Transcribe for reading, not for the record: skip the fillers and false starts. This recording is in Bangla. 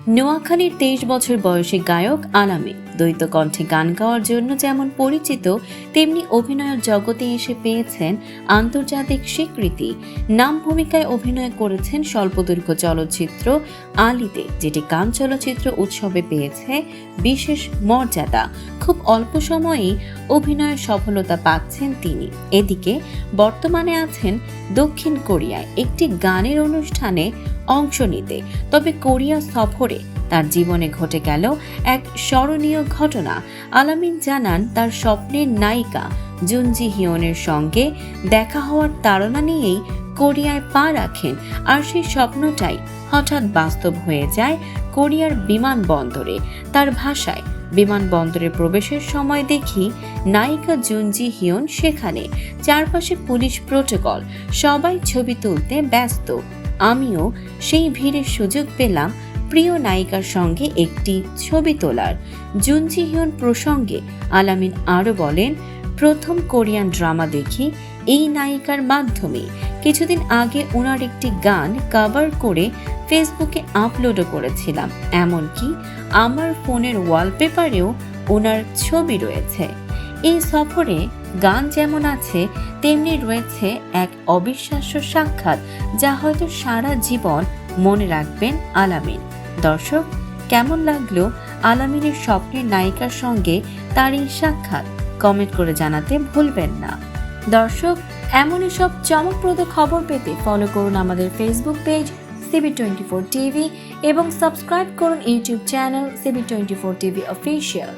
নোয়াখালীর 23 বছর বয়সী গায়ক আলামিন দ্বৈত কণ্ঠে গান গাওয়ার জন্য যেমন পরিচিত, তেমনি অভিনয়ের জগতে এসে পেয়েছেন আন্তর্জাতিক স্বীকৃতি। নাম ভূমিকায় অভিনয় করেছেন স্বল্পদৈর্ঘ্য চলচ্চিত্র আলিতে, যেটি কান চলচ্চিত্র উৎসবে পেয়েছে বিশেষ মর্যাদা। খুব অল্প সময়েই অভিনয়ের সফলতা পাচ্ছেন তিনি। এদিকে বর্তমানে আছেন দক্ষিণ কোরিয়ায় একটি গানের অনুষ্ঠানে অংশ নিতে। তবে কোরিয়া সফরে তার জীবনে ঘটে গেল এক স্মরণীয় ঘটনা। আলামিন জানান, তার স্বপ্নের নায়িকা জুন জি হিয়নের সঙ্গে দেখা হওয়ার তাড়না নিয়েই কোরিয়ায় পা রাখেন, আর সেই স্বপ্নটাই হঠাৎ বাস্তব হয়ে যায় কোরিয়ার বিমানবন্দরে। তার ভাষায়, বিমানবন্দরে প্রবেশের সময় দেখি নায়িকা জুন জি হিয়ন সেখানে, চারপাশে পুলিশ প্রটোকল, সবাই ছবি তুলতে ব্যস্ত। আমিও সেই ভিড়ের সুযোগ পেলাম প্রিয় নায়িকার সঙ্গে একটি ছবি তোলার। জুন জি হিয়ন প্রসঙ্গে আলামিন আরও বলেন, প্রথম কোরিয়ান ড্রামা দেখি এই নায়িকার মাধ্যমে। কিছুদিন আগে ওনার একটি গান কভার করে ফেসবুকে আপলোডও করেছিলাম, এমনকি আমার ফোনের ওয়ালপেপারেও ওনার ছবি রয়েছে। এই সফরে গান যেমন আছে, তেমনি রয়েছে এক অবিশ্বাস্য সাক্ষাৎ, যা হয়তো সারা জীবন মনে রাখবেন আলামিন। দর্শক, কেমন লাগলো আলামিনের স্বপ্নের নায়িকার সঙ্গে তার এই সাক্ষাৎ? কমেন্ট করে জানাতে ভুলবেন না। দর্শক, এমনই সব চমকপ্রদ খবর পেতে ফলো করুন আমাদের ফেসবুক পেজ CB24 TV এবং সাবস্ক্রাইব করুন YouTube channel CB24 TV official.